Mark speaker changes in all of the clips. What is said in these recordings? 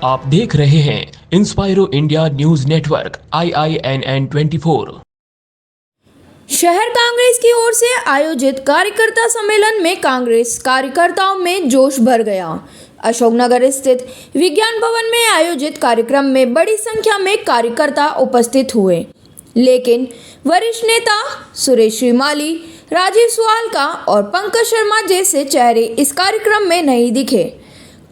Speaker 1: आप देख रहे हैं इंस्पायरो इंडिया न्यूज नेटवर्क IINN 24।
Speaker 2: शहर कांग्रेस की ओर से आयोजित कार्यकर्ता सम्मेलन में कांग्रेस कार्यकर्ताओं में जोश भर गया। अशोकनगर स्थित विज्ञान भवन में आयोजित कार्यक्रम में बड़ी संख्या में कार्यकर्ता उपस्थित हुए, लेकिन वरिष्ठ नेता सुरेश श्रीमाली, राजीव स्वालका और पंकज शर्मा जैसे चेहरे इस कार्यक्रम में नहीं दिखे।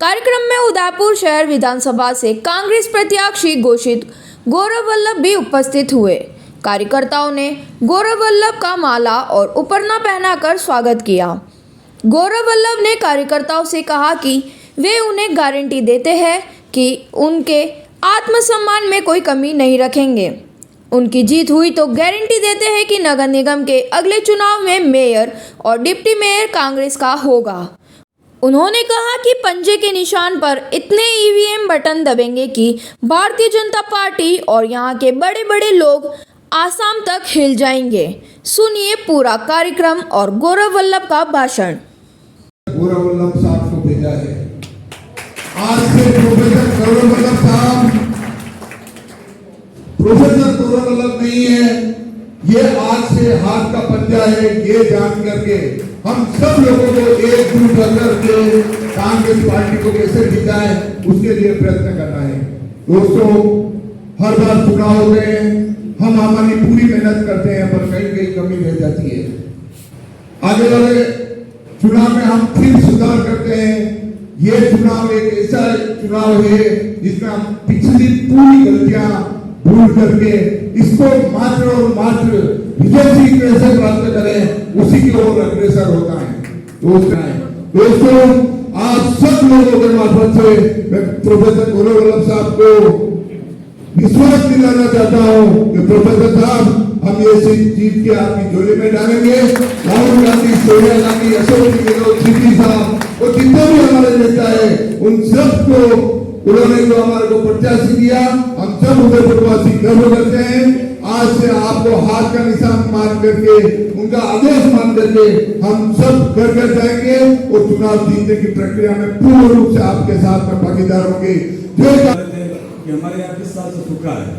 Speaker 2: कार्यक्रम में उदयपुर शहर विधानसभा से कांग्रेस प्रत्याशी घोषित गौरव वल्लभ भी उपस्थित हुए। कार्यकर्ताओं ने गौरव वल्लभ का माला और उपरना पहनाकर स्वागत किया। गौरव वल्लभ ने कार्यकर्ताओं से कहा कि वे उन्हें गारंटी देते हैं कि उनके आत्मसम्मान में कोई कमी नहीं रखेंगे। उनकी जीत हुई तो गारंटी देते हैं कि नगर निगम के अगले चुनाव में मेयर और डिप्टी मेयर कांग्रेस का होगा। उन्होंने कहा कि पंजे के निशान पर इतने EVM बटन दबेंगे कि भारतीय जनता पार्टी और यहाँ के बड़े बड़े लोग आसाम तक हिल जाएंगे। सुनिए पूरा कार्यक्रम और गौरव वल्लभ का भाषण।
Speaker 3: गौरव वल्लभ साहब को भेजा है। आज से प्रोफेसर गौरव वल्लभ साहब प्रोफेसर गौरव वल्लभ नहीं है, ये आज से हाथ का पंजा है। ये जान करके हम सब लोगों को एकजुट होकर के कांग्रेस पार्टी को कैसे जिताए उसके लिए प्रयत्न करना है। दोस्तों, हर बार चुनाव होते हैं, हम हमारी पूरी मेहनत करते हैं, पर कहीं कहीं कमी रह जाती है। आगे वाले चुनाव में हम फिर सुधार करते हैं। ये चुनाव एक ऐसा चुनाव है जिसमें हम पिछली पूरी गलतियां भूल करके इसको मात्र और मात्र विजय जी कैसे प्राप्त करें उसी की ओर अग्रसर होता है। दोस्तों, आप सब लोगों के माध्यम से मैं प्रोफेसर गौरव वल्लभ साहब को विश्वास दिलाना चाहता हूं कि प्रोफेसर साहब, हम ये जीत के आपकी झोली में डालेंगे। राहुल गांधी, सोनिया गांधी, अशोक गहलोत, सीपी साहब और जितने भी हमारे नेता है, उन सबको उन्होंने जो हमारे को प्रत्याशी दिया, हम सब उदयपुरवासी गर्व करते हैं। आज से आपको हाथ का निशान मान करके, उनका आदेश मान करके हम सब घर घर जाएंगे और चुनाव जीतने की प्रक्रिया में पूर्ण रूप से आपके साथ में भागीदार होंगे।
Speaker 4: कि हमारे यहाँ किस साल से सूखा है,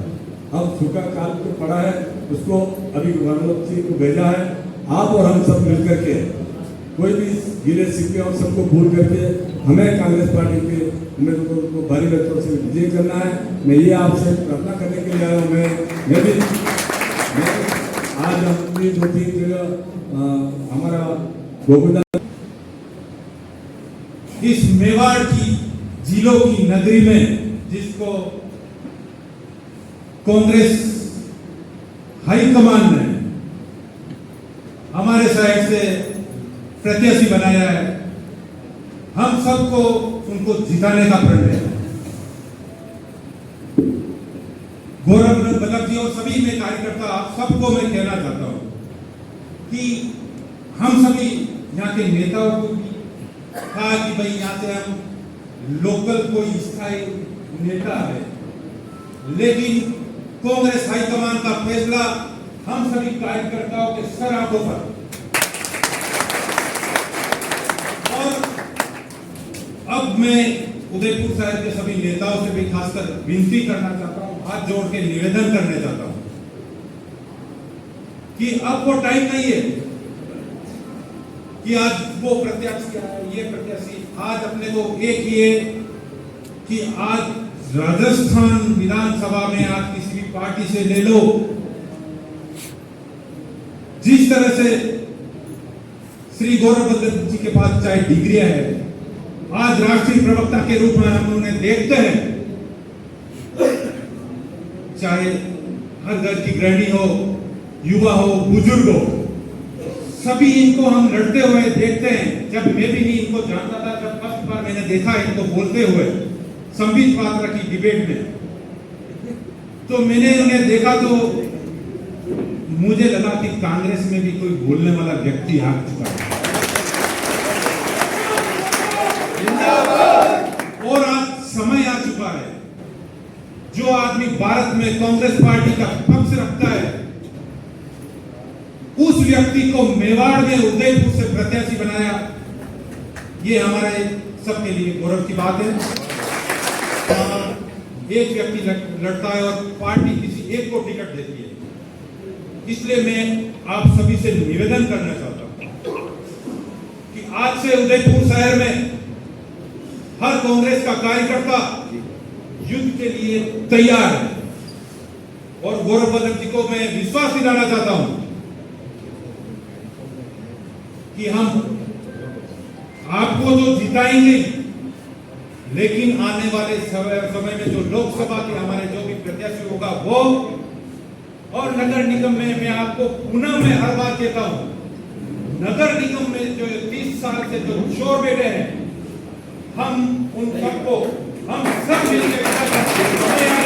Speaker 4: अब सूखा काल पे पड़ा है, उसको अभी गवर्नर जी को भेजा है। आप और हम सब मिलकर के कोई भी गिले शिकवे और सबको भूल करके हमें कांग्रेस पार्टी के उम्मीदवारों को भारी मतों से विजय करना है। मैं ये आपसे प्रार्थना करने के लिए आया हूँ। मैं भी आज अपनी जो थी हमारा गोविंदा
Speaker 5: इस मेवाड़ की जिलों की नगरी में जिसको कांग्रेस हाईकमान ने हमारे साइड से प्रत्याशी बनाया है, हम सबको उनको जिताने का प्रण है। गौरव वल्लभ जी और सभी में कार्यकर्ता सबको मैं कहना चाहता हूं कि हम सभी यहाँ के नेताओं को भी कहा कि भाई यहाँ से हम लोकल कोई स्थायी नेता है, लेकिन कांग्रेस हाईकमान का फैसला हम सभी कार्यकर्ताओं के सर आंखों पर। और अब मैं उदयपुर शहर के सभी नेताओं से भी खासकर विनती करना चाहता हूं, हाथ जोड़ के निवेदन करने चाहता हूं कि अब वो टाइम नहीं है कि आज वो प्रत्याशी आए, ये प्रत्याशी। आज अपने को एक ही है कि आज राजस्थान विधानसभा में आप किसी भी पार्टी से ले लो, जिस तरह से श्री गौरव वल्लभ जी के पास चाहे डिग्रियां है, आज राष्ट्रीय प्रवक्ता के रूप में हम उन्हें देखते हैं, चाहे हर घर की गृहिणी हो, युवा हो, बुजुर्ग हो, सभी इनको हम लड़ते हुए देखते हैं। जब मैं भी नहीं इनको जानता था, जब फर्स्ट बार मैंने देखा इनको बोलते हुए संबित पात्रा की डिबेट में, तो मैंने उन्हें देखा तो मुझे लगा कि कांग्रेस में भी कोई बोलने वाला व्यक्ति आ चुका है। और आज समय आ चुका है, जो आदमी भारत में कांग्रेस पार्टी का पक्ष रखता है, उस व्यक्ति को मेवाड़ में उदयपुर से प्रत्याशी बनाया। ये हमारे सबके लिए गौरव की बात है। एक व्यक्ति लड़ता है और पार्टी किसी एक को टिकट देती है। इसलिए मैं आप सभी से निवेदन करना चाहता हूं कि आज से उदयपुर शहर में हर कांग्रेस का कार्यकर्ता युद्ध के लिए तैयार है। और गौरव बदक जी को मैं विश्वास दिलाना चाहता हूं कि हम आपको तो जिताएंगे, लेकिन आने वाले समय में जो लोकसभा के हमारे जो भी प्रत्याशी होगा वो, और नगर निगम में मैं आपको पुनः मैं हर बार कहता हूं, नगर निगम में जो 30 साल से जो चोर बैठे हैं, हम उन सबको हम सब मिलकर आ रहे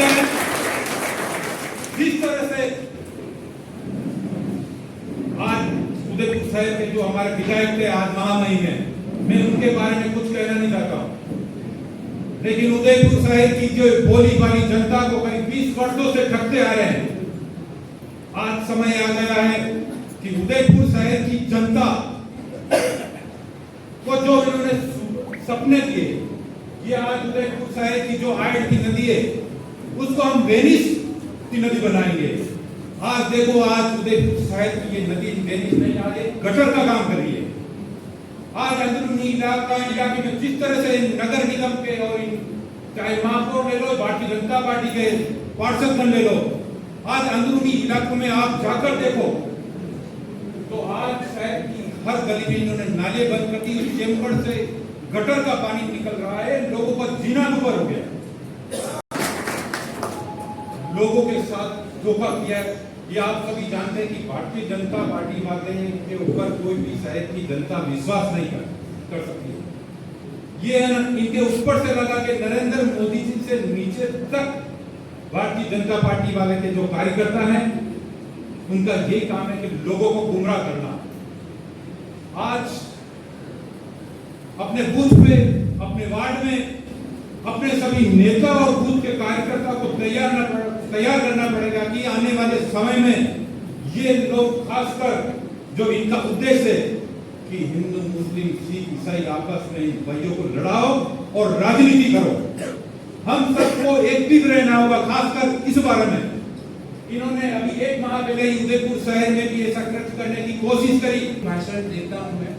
Speaker 5: हैं। जिस तरह से आज उदयपुर शहर के जो हमारे विधायक थे आज महामहिम है, मैं उनके बारे में कुछ कहना नहीं चाहता हूं, लेकिन उदयपुर शहर की जो बोली वाली जनता को करीब 20 वर्षों से ठगते आ रहे हैं, आज समय आ गया है कि उदयपुर शहर की जनता को जो इन्होंने सपने दिए कि आज उदयपुर शहर की जो हाइड की नदी है उसको हम वेनिस की नदी बनाएंगे। आज देखो, आज उदयपुर शहर की ये नदी वेनिस नहीं, आज गटर का काम कर रही है। आज अंदरूनी इलाके में जिस तरह से नगर निगम के और चाहे महापौर ले लो, भारतीय जनता पार्टी के पार्षद ले लो, आज अंदरूनी इलाकों में आप जाकर देखो तो आज शहर की हर गली में इन्होंने नाले बंद कर दी, चेम्बर से गटर का पानी निकल रहा है, लोगों का जीना दुभर हो गया, लोगों के साथ धोखा किया है। ये आप सभी जानते हैं कि भारतीय जनता पार्टी वाले के ऊपर कोई भी शहर की जनता विश्वास नहीं कर सकती। ये इनके ऊपर से लगा के नरेंद्र मोदी जी से नीचे तक भारतीय जनता पार्टी वाले के जो कार्यकर्ता हैं, उनका यही काम है कि लोगों को गुमराह करना। आज अपने बूथ पे, अपने वार्ड में अपने सभी नेता और बूथ के कार्यकर्ता को तैयार करना पड़ेगा कि आने वाले समय में ये लोग, खासकर जो इनका उद्देश्य है कि हिंदू मुस्लिम सिख ईसाई आपस में इन भाइयों को लड़ाओ और राजनीति करो। हम सबको एकजुट रहना होगा, खासकर इस बारे में। इन्होंने अभी 1 माह पहले उदयपुर शहर में भी ऐसा खर्च करने की कोशिश करी।
Speaker 6: भाषण देता हूं मैं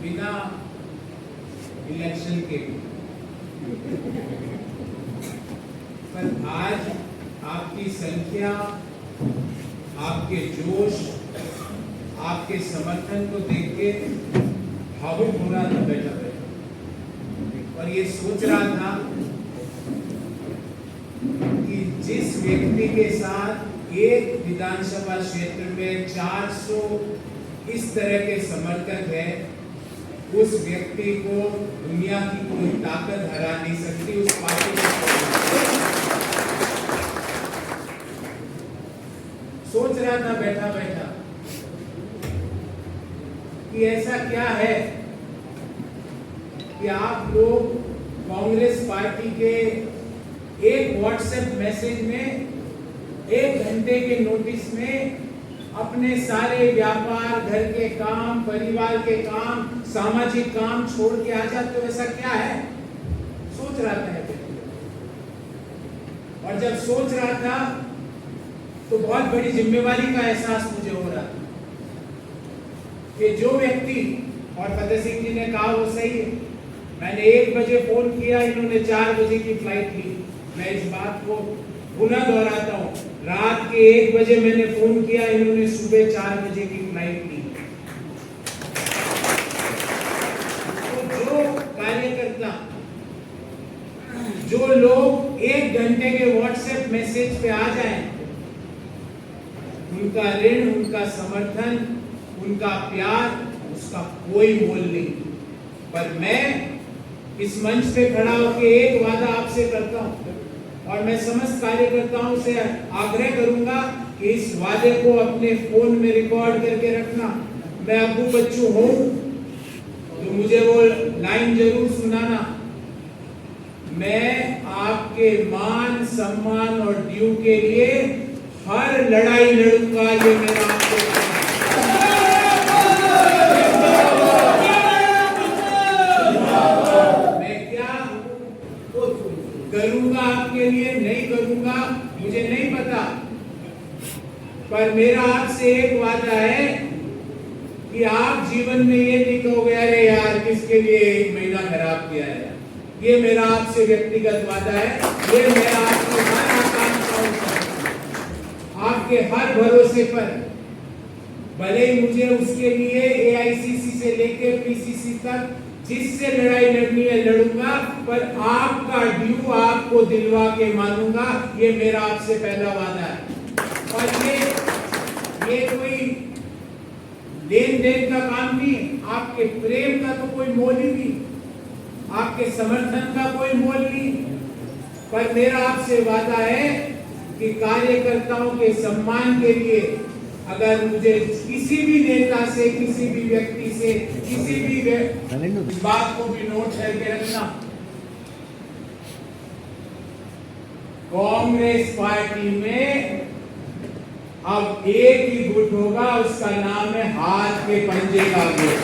Speaker 6: बिना इलेक्शन के, पर आज आपकी संख्या, आपके जोश, आपके समर्थन को देख के भावुक हो रहा था बैठा बैठा, और ये सोच रहा था कि जिस व्यक्ति के साथ एक विधानसभा क्षेत्र में 400 इस तरह के समर्थक है, उस व्यक्ति को दुनिया की कोई ताकत हरा नहीं सकती। उस पार्टी को सोच रहा था बैठा बैठा कि ऐसा क्या है कि आप लोग कांग्रेस पार्टी के एक व्हाट्सएप मैसेज में, 1 घंटे के नोटिस में अपने सारे व्यापार, घर के काम, परिवार के काम, सामाजिक काम छोड़ के आ जाते हो। ऐसा क्या है? सोच रहा था। और जब सोच रहा था तो बहुत बड़ी जिम्मेवारी का एहसास मुझे हो रहा था कि जो व्यक्ति, और फतेह सिंह जी ने कहा वो सही है, मैंने 1 बजे फोन किया, इन्होंने 4 बजे की फ्लाइट ली। मैं इस बात को पुनः दोहराता हूँ, रात के 1 बजे मैंने फोन किया, इन्होंने सुबह 4 बजे की फ्लाइट ली। तो जो कार्यकर्ता, जो लोग 1 घंटे के व्हाट्सएप मैसेज पे आ जाएं, उनका ऋण, उनका समर्थन, उनका प्यार, उसका कोई मोल नहीं। पर मैं इस मंच पे खड़ा होकर एक वादा आपसे करता हूं, और मैं समस्त कार्यकर्ताओं से आग्रह करूंगा कि इस वादे को अपने फोन में रिकॉर्ड करके रखना। मैं अब्बू बच्चू हूं तो मुझे वो लाइन जरूर सुनाना। मैं आपके मान, सम्मान और ड्यू के लिए हर लड़ाई लड़ूंगा। ये मेरा आपको मैं क्या करूंगा आपके लिए, नहीं करूंगा मुझे नहीं पता, पर मेरा आपसे एक वादा है कि आप जीवन में ये नहीं कहोगे अरे यार किसके लिए 1 महीना खराब किया है। ये मेरा आपसे व्यक्तिगत वादा है, ये मेरा आपके हर आकांक्षाओं पर, आपके हर भरोसे पर, भले ही मुझे उसके लिए AICC से लेके PCC तक जिससे लड़ाई लड़नी है लड़ूंगा, पर आपका ड्यू आपको दिलवा के मानूंगा, ये मेरा आपसे पहला वादा है। और ये कोई लेन देन का काम नहीं, आपके प्रेम का तो कोई मोल ही नहीं, आपके समर्थन का कोई मोल नहीं, पर मेरा आपसे वादा है कि कार्यकर्ताओं के सम्मान के लिए अगर मुझे किसी भी नेता से, किसी भी व्यक्ति से, किसी भी बात को भी नोट करके रखना, कांग्रेस पार्टी में अब एक ही गुट होगा, उसका नाम है हाथ के पंजे का गुट।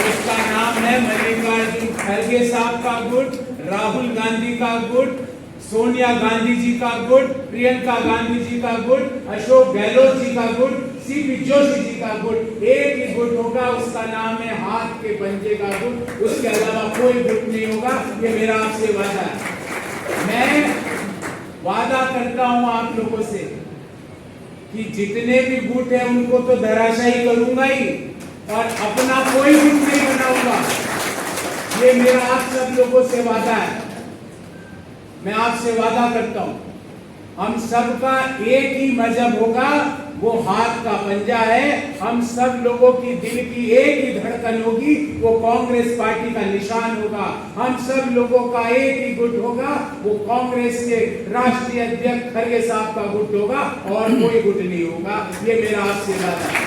Speaker 6: उसका नाम है मल्लिकार्जुन खड़गे साहब का गुट, राहुल गांधी का गुट, सोनिया गांधी जी का गुट, प्रियंका गांधी जी का गुट, अशोक गहलोत जी का गुट, CP जोशी जी का गुट। एक ही गुट होगा, उसका नाम है हाथ के पंजे का गुट, उसके अलावा कोई गुट नहीं होगा, ये मेरा आपसे वादा है। मैं वादा करता हूं आप लोगों से कि जितने भी गुट है उनको तो धराशायी करूंगा ही, और अपना कोई गुट नहीं बनाऊंगा, ये मेरा आप सब लोगों से वादा है। मैं आपसे वादा करता हूं, हम सबका एक ही मजहब होगा, वो हाथ का पंजा है। हम सब लोगों की दिल की एक ही धड़कन होगी, वो कांग्रेस पार्टी का निशान होगा। हम सब लोगों का एक ही गुट होगा, वो कांग्रेस के राष्ट्रीय अध्यक्ष खड़गे साहब का गुट होगा, और कोई गुट नहीं होगा, ये मेरा आपसे वादा है।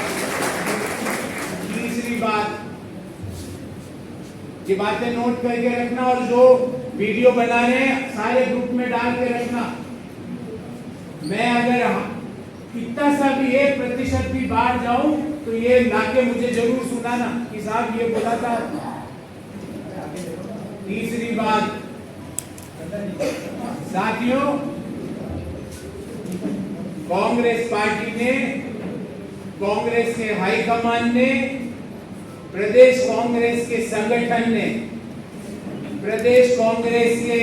Speaker 6: तीसरी बात, ये बातें नोट करके रखना, और जो वीडियो बना रहे हैं सारे ग्रुप में डाल के रखना। मैं अगर इतना सा भी 1% भी बाहर जाऊं तो ये लाके मुझे जरूर सुनाना कि साहब ये बोला था। तीसरी बात, साथियों, कांग्रेस पार्टी ने, कांग्रेस के हाईकमान ने, प्रदेश कांग्रेस के संगठन ने, प्रदेश कांग्रेस के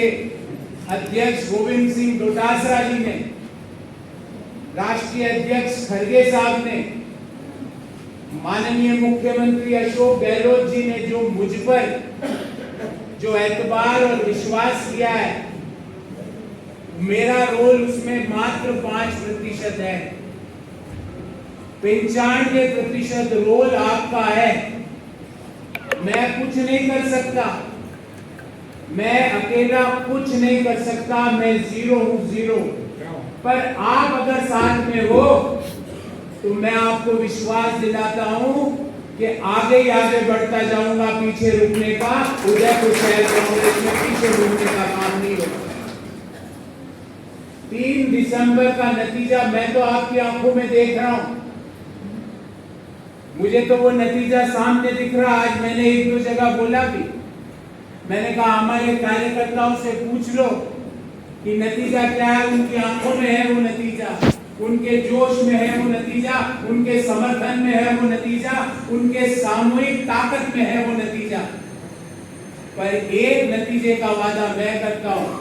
Speaker 6: अध्यक्ष गोविंद सिंह डोटासरा जी ने, राष्ट्रीय अध्यक्ष खड़गे साहब ने, माननीय मुख्यमंत्री अशोक गहलोत जी ने जो मुझ पर जो एतबार और विश्वास किया है, मेरा रोल उसमें मात्र 5% है। 95% रोल आपका है। मैं कुछ नहीं कर सकता, मैं अकेला कुछ नहीं कर सकता, मैं जीरो हूं, जीरो। पर आप अगर साथ में हो तो मैं आपको विश्वास दिलाता हूं कि आगे ही आगे बढ़ता जाऊंगा, पीछे रुकने का, उदयपुर शहर कांग्रेस में पीछे रुकने का काम नहीं होगा। 3 दिसंबर का नतीजा मैं तो आपकी आंखों में देख रहा हूं, मुझे तो वो नतीजा सामने दिख रहा। आज मैंने 1-2 जगह बोला भी, मैंने कहा हमारे कार्यकर्ताओं से पूछ लो कि नतीजा क्या है। उनकी आंखों में है वो नतीजा, उनके जोश में है वो नतीजा, उनके समर्थन में है वो नतीजा, उनके सामूहिक ताकत में है वो नतीजा। पर एक नतीजे का वादा मैं करता हूं,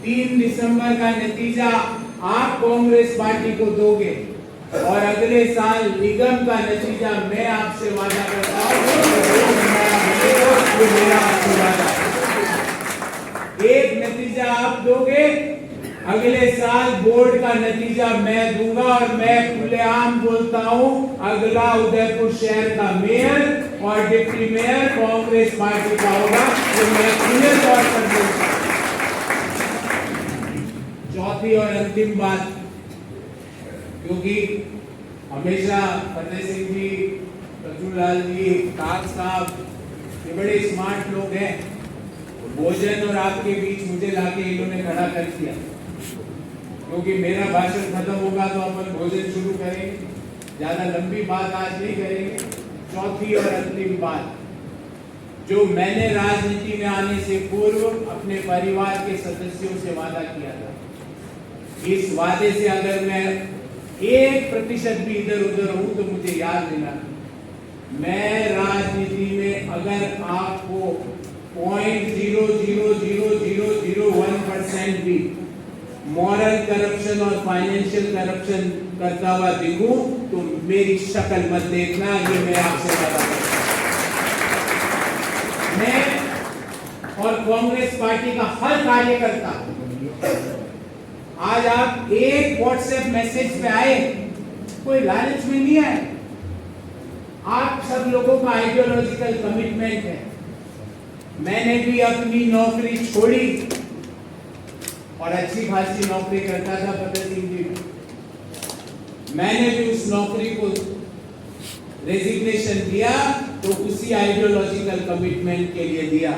Speaker 6: 3 दिसंबर का नतीजा आप कांग्रेस पार्टी को दोगे, और अगले साल निगम का नतीजा मैं आपसे वादा करता हूं, मेरा आपसे वादा है। एक नतीजा आप दोगे, अगले साल बोर्ड का नतीजा मैं दूंगा, और मैं खुलेआम बोलता हूं, अगला उदयपुर शहर का मेयर और डिप्टी मेयर कांग्रेस पार्टी का होगा, तो मैं खुले तौर पर बोलता हूं। चौथी और अंतिम बात, क्योंकि हमेशा फतेह सिंह जी, रजूलाल जी, काग साहब ये बड़े स्मार्ट लोग हैं, भोजन और आपके बीच मुझे लाके इन्होंने खड़ा कर दिया, क्योंकि मेरा भाषण खत्म होगा तो अपन भोजन शुरू करेंगे, ज्यादा लंबी बात आज नहीं करेंगे। चौथी और अंतिम बात, जो मैंने राजनीति में आने से पूर्व अपने परिवार के सदस्यों से वादा किया था, इस वादे से अगर मैं 1% भी इधर उधर हूं तो मुझे याद दिलाना। मैं राजनीति में अगर आपको 0.00001% भी मॉरल करप्शन और फाइनेंशियल करप्शन करता हुआ दिखूं तो मेरी शक्ल मत देखना, ये मैं आपसे बता रहा हूं। मैं और कांग्रेस पार्टी का हर कार्यकर्ता आज आप एक व्हाट्सएप मैसेज पे आए, कोई लालच में नहीं आए। आप सब लोगों का आइडियोलॉजिकल कमिटमेंट है। मैंने भी अपनी नौकरी छोड़ी और अच्छी खासी नौकरी करता था भगत सिंह जी। मैंने भी उस नौकरी को रेजिग्नेशन दिया तो उसी आइडियोलॉजिकल कमिटमेंट के लिए दिया।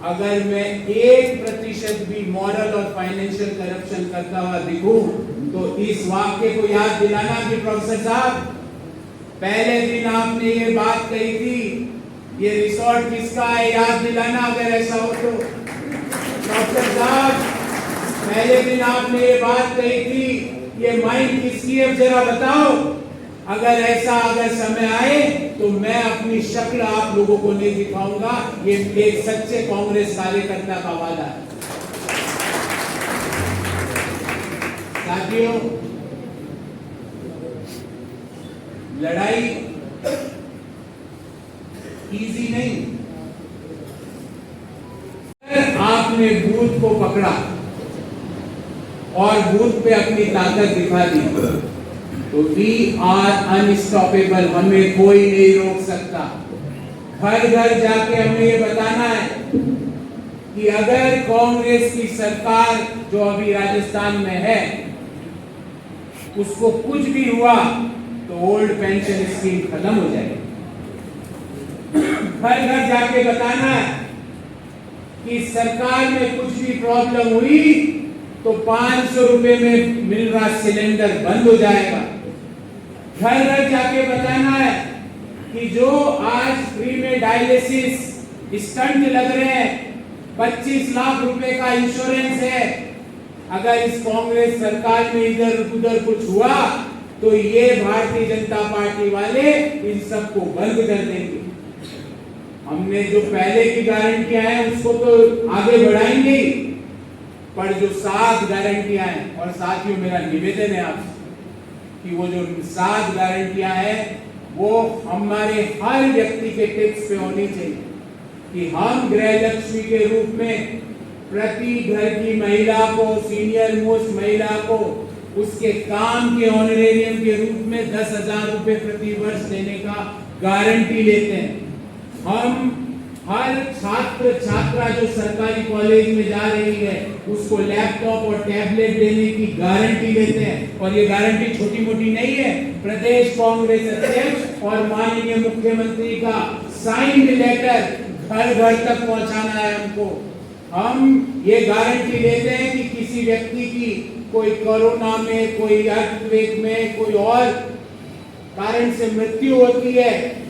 Speaker 6: अगर मैं 1% भी मॉरल और फाइनेंशियल करप्शन करता हुआ दिखूं तो इस वाक्य को याद दिलाना कि प्रोफेसर साहब, पहले दिन आपने ये बात कही थी, ये रिसोर्ट किसका है, याद दिलाना अगर ऐसा हो तो। प्रोफेसर साहब, पहले दिन आपने ये बात कही थी, ये माइंड किसकी है जरा बताओ। अगर समय आए तो मैं अपनी शक्ल आप लोगों को नहीं दिखाऊंगा। ये एक सच्चे कांग्रेस कार्यकर्ता का वादा है। साथियों, लड़ाई इजी नहीं। आपने बूथ को पकड़ा और बूथ पे अपनी ताकत दिखा दी तो वी आर अनस्टॉपेबल, हमें कोई नहीं रोक सकता। घर घर जाके हमें ये बताना है कि अगर कांग्रेस की सरकार जो अभी राजस्थान में है उसको कुछ भी हुआ तो ओल्ड पेंशन स्कीम खत्म हो जाएगी। घर घर जाके बताना है कि सरकार में कुछ भी प्रॉब्लम हुई तो 500 रुपए में मिल रहा सिलेंडर बंद हो जाएगा। घर घर जाके बताना है कि जो आज फ्री में डायलिसिस स्टंट लग रहे हैं, 25 लाख रुपए का इंश्योरेंस है, अगर इस कांग्रेस सरकार में इधर उधर कुछ हुआ तो ये भारतीय जनता पार्टी वाले इन सबको बंद कर देंगे। हमने जो पहले की गारंटियां हैं उसको तो आगे बढ़ाएंगे, पर जो 7 गारंटियां हैं, और साथियों मेरा निवेदन है आपसे कि वो जो 7 गारंटियां हैं वो हमारे हर व्यक्ति के टिप्स पे होनी चाहिए कि हम गृहलक्ष्मी के रूप में प्रति घर की महिला को, सीनियर मोस्ट महिला को उसके काम के ऑनरेरियम के रूप में 10,000 रुपए प्रति वर्ष देने का गारंटी लेते हैं। हम हर छात्र छात्रा जो सरकारी कॉलेज में जा रही है उसको लैपटॉप और टैबलेट देने की गारंटी लेते हैं, और ये गारंटी छोटी मोटी नहीं है। प्रदेश कांग्रेस अध्यक्ष और माननीय मुख्यमंत्री का साइंड लेटर घर घर तक पहुंचाना है हमको। हम ये गारंटी लेते हैं कि किसी व्यक्ति की कोई कोरोना में, कोई अर्थक्वेक में, कोई और कारण से मृत्यु होती है,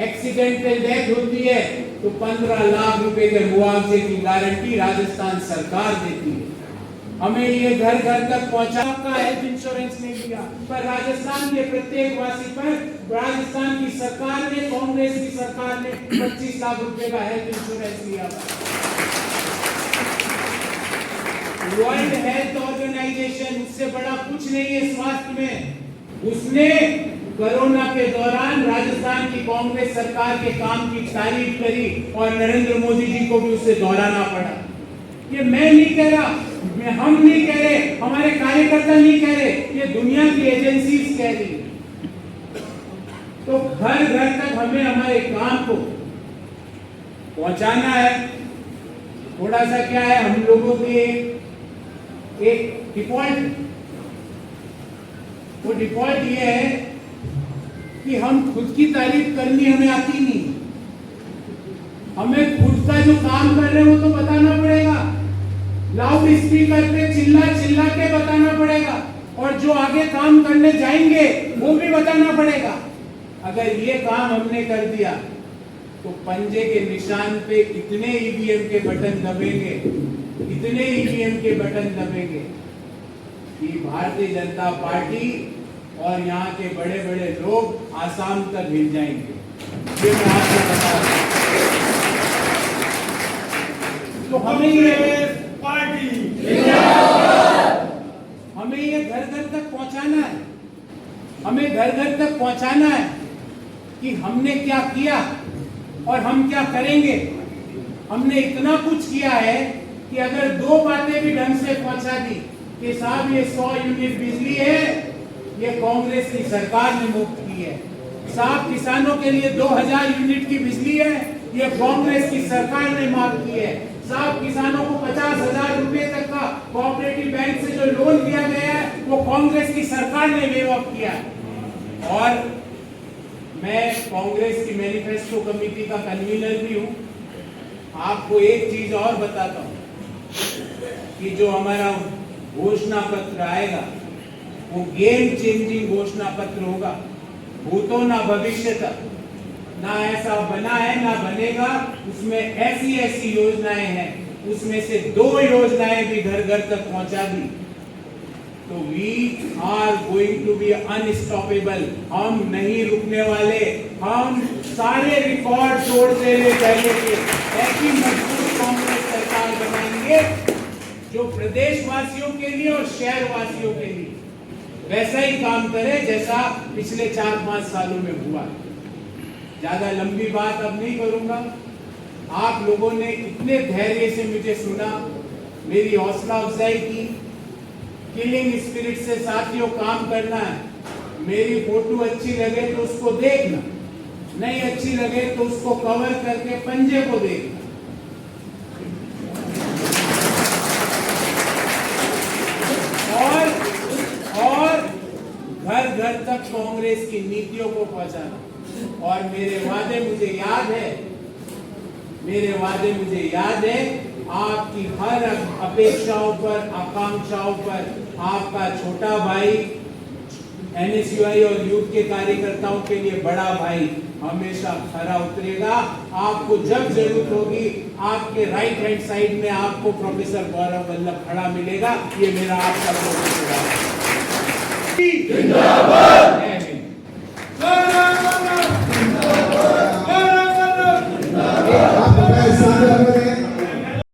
Speaker 6: एक्सीडेंटल डेथ होती है तो 15 लाख रुपए के मुआवजे की गारंटी राजस्थान सरकार देती है। हमें ये घर घर तक पहुंचा का हेल्थ इंश्योरेंस नहीं दिया, पर राजस्थान के प्रत्येक वासी पर राजस्थान की सरकार ने, कांग्रेस की सरकार ने 25 लाख रुपए का हेल्थ इंश्योरेंस दिया। वर्ल्ड हेल्थ ऑर्गेनाइजेशन, उससे बड़ा कुछ नहीं है स्वास्थ्य में, उसने कोरोना के दौरान राजस्थान की कांग्रेस सरकार के काम की तारीफ करी और नरेंद्र मोदी जी को भी उसे दोहराना पड़ा। ये मैं नहीं कह रहा, हम नहीं कह रहे, हमारे कार्यकर्ता नहीं कह रहे, ये दुनिया की एजेंसीज कह रही। तो घर घर तक हमें हमारे काम को पहुंचाना है। थोड़ा सा क्या है, हम लोगों की एक डिफॉल्ट, वो डिफॉल्ट ये है कि हम खुद की तारीफ करनी हमें आती नहीं। हमें खुद का जो काम कर रहे हैं वो तो बताना पड़ेगा, लाउड स्पीकर पे चिल्ला चिल्ला के बताना पड़ेगा, और जो आगे काम करने जाएंगे वो भी बताना पड़ेगा। अगर ये काम हमने कर दिया तो पंजे के निशान पे इतने ईवीएम के बटन दबेंगे, इतने ईवीएम के बटन दबेंगे कि भारतीय जनता पार्टी और यहाँ के बड़े बड़े लोग आसाम तक हिल जाएंगे। ये मैं आपको बता रहा हूं। तो हमें ये घर घर तक पहुंचाना है, हमें घर घर तक पहुंचाना है कि हमने क्या किया और हम क्या करेंगे। हमने इतना कुछ किया है कि अगर दो बातें भी ढंग से पहुंचा दी कि साहब ये 100 यूनिट बिजली है, ये कांग्रेस की सरकार ने मुफ्त की है। साहब किसानों के लिए 2000 यूनिट की बिजली है, ये कांग्रेस की सरकार ने माफ की है। साहब किसानों को 50,000 रुपए तक का कोऑपरेटिव बैंक से जो लोन दिया गया है वो कांग्रेस की सरकार ने वेव ऑफ किया। और मैं कांग्रेस की मैनिफेस्टो कमेटी का कन्वीनर भी हूं। आपको एक चीज और बताता हूं कि जो हमारा घोषणा पत्र आएगा वो गेम चेंजिंग घोषणा पत्र होगा। भूतो ना भविष्य तक, ना ऐसा बना है ना बनेगा। उसमें ऐसी ऐसी योजनाएं हैं, उसमें से 2 योजनाएं भी घर घर तक पहुंचा दी। तो we are going to be unstoppable. हम नहीं रुकने वाले, हम सारे रिकॉर्ड तोड़ते हुए पहले के ऐसी मजबूत कांग्रेस सरकार बनाएंगे जो प्रदेशवासियों के लिए और शहरवासियों के लिए वैसा ही काम करे जैसा पिछले 4-5 सालों में हुआ। ज्यादा लंबी बात अब नहीं करूंगा। आप लोगों ने इतने धैर्य से मुझे सुना, मेरी हौसला अफजाई की। किलिंग स्पिरिट से साथियों काम करना है। मेरी फोटो अच्छी लगे तो उसको देखना, नहीं अच्छी लगे तो उसको कवर करके पंजे को देखना। और घर घर तक कांग्रेस की नीतियों को पहुंचाना। और मेरे वादे मुझे याद है, आपकी हर अपेक्षाओं पर, आकांक्षाओं पर आपका छोटा भाई एनएसयूआई और यूथ के कार्यकर्ताओं के लिए बड़ा भाई हमेशा खरा उतरेगा। आपको जब जरूरत होगी आपके राइट हैंड साइड में आपको प्रोफेसर गौरव वल्लभ खड़ा मिलेगा। ये मेरा आपका प्रोफेसर है। जिंदाबाद।